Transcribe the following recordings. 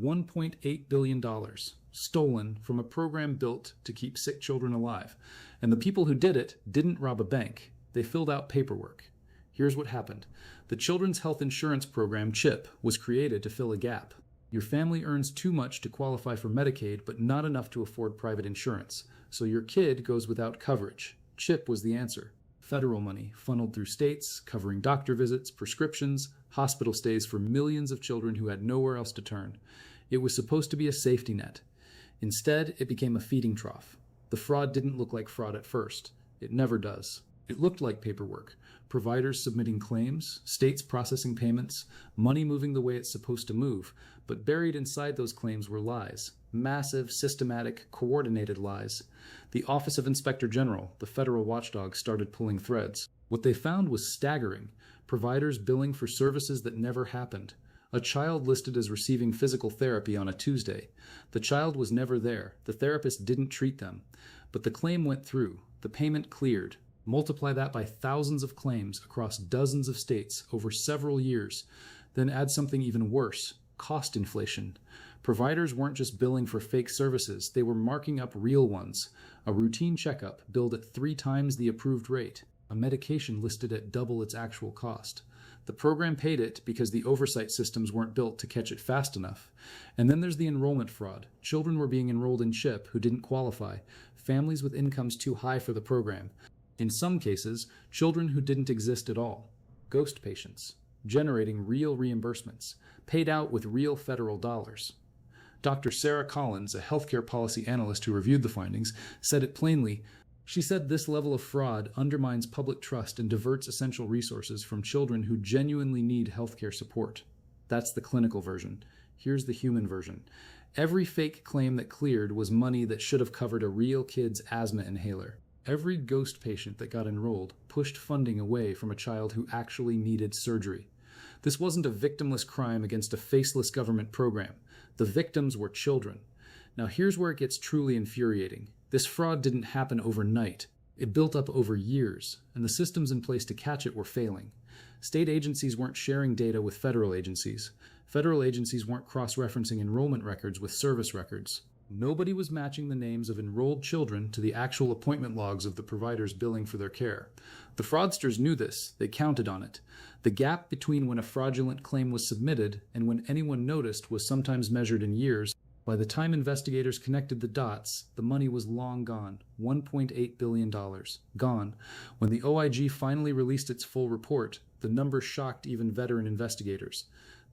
$1.8 billion stolen from a program built to keep sick children alive. And the people who did it didn't rob a bank. They filled out paperwork. Here's what happened. The Children's Health Insurance Program, CHIP, was created to fill a gap. Your family earns too much to qualify for Medicaid, but not enough to afford private insurance. So your kid goes without coverage. CHIP was the answer. Federal money funneled through states, covering doctor visits, prescriptions, hospital stays for millions of children who had nowhere else to turn. It was supposed to be a safety net. Instead, it became a feeding trough. The fraud didn't look like fraud at first. It never does. It looked like paperwork. Providers submitting claims, states processing payments, money moving the way it's supposed to move, but buried inside those claims were lies. Massive, systematic, coordinated lies. The Office of Inspector General, the federal watchdog, started pulling threads. What they found was staggering. Providers billing for services that never happened. A child listed as receiving physical therapy on a Tuesday. The child was never there. The therapist didn't treat them. But the claim went through. The payment cleared. Multiply that by thousands of claims across dozens of states over several years. Then add something even worse, cost inflation. Providers weren't just billing for fake services, they were marking up real ones. A routine checkup billed at 3 times the approved rate. A medication listed at double its actual cost. The program paid it because the oversight systems weren't built to catch it fast enough. And then there's the enrollment fraud. Children were being enrolled in CHIP who didn't qualify. Families with incomes too high for the program. In some cases, children who didn't exist at all. Ghost patients. Generating real reimbursements. Paid out with real federal dollars. Dr. Sarah Collins, a healthcare policy analyst who reviewed the findings, said it plainly. She said this level of fraud undermines public trust and diverts essential resources from children who genuinely need healthcare support. That's the clinical version. Here's the human version. Every fake claim that cleared was money that should have covered a real kid's asthma inhaler. Every ghost patient that got enrolled pushed funding away from a child who actually needed surgery. This wasn't a victimless crime against a faceless government program. The victims were children. Now here's where it gets truly infuriating. This fraud didn't happen overnight. It built up over years, and the systems in place to catch it were failing. State agencies weren't sharing data with federal agencies. Federal agencies weren't cross-referencing enrollment records with service records. Nobody was matching the names of enrolled children to the actual appointment logs of the providers billing for their care. The fraudsters knew this. They counted on it. The gap between when a fraudulent claim was submitted and when anyone noticed was sometimes measured in years. By the time investigators connected the dots, the money was long gone. $1.8 billion. Gone. When the OIG finally released its full report, the number shocked even veteran investigators.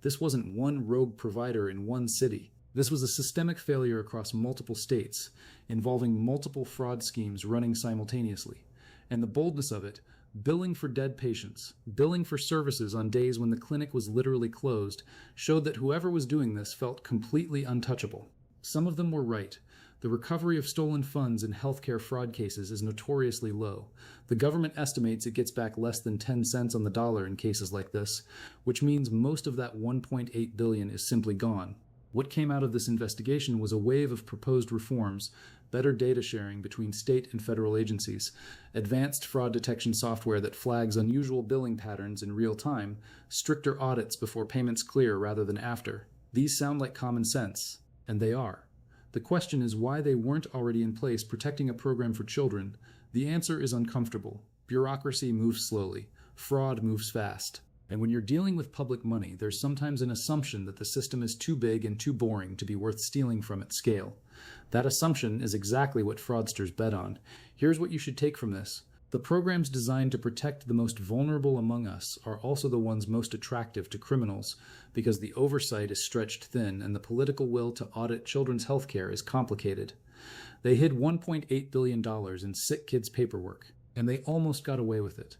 This wasn't one rogue provider in one city. This was a systemic failure across multiple states, involving multiple fraud schemes running simultaneously. And the boldness of it, billing for dead patients, billing for services on days when the clinic was literally closed, showed that whoever was doing this felt completely untouchable. Some of them were right. The recovery of stolen funds in healthcare fraud cases is notoriously low. The government estimates it gets back less than 10 cents on the dollar in cases like this, which means most of that $1.8 billion is simply gone. What came out of this investigation was a wave of proposed reforms, better data sharing between state and federal agencies, advanced fraud detection software that flags unusual billing patterns in real time, stricter audits before payments clear rather than after. These sound like common sense, and they are. The question is why they weren't already in place protecting a program for children. The answer is uncomfortable. Bureaucracy moves slowly. Fraud moves fast. And when you're dealing with public money, there's sometimes an assumption that the system is too big and too boring to be worth stealing from at scale. That assumption is exactly what fraudsters bet on. Here's what you should take from this. The programs designed to protect the most vulnerable among us are also the ones most attractive to criminals, because the oversight is stretched thin and the political will to audit children's health care is complicated. They hid $1.8 billion in sick kids' paperwork, and they almost got away with it.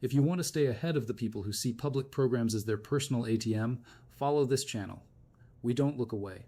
If you want to stay ahead of the people who see public programs as their personal ATM, follow this channel. We don't look away.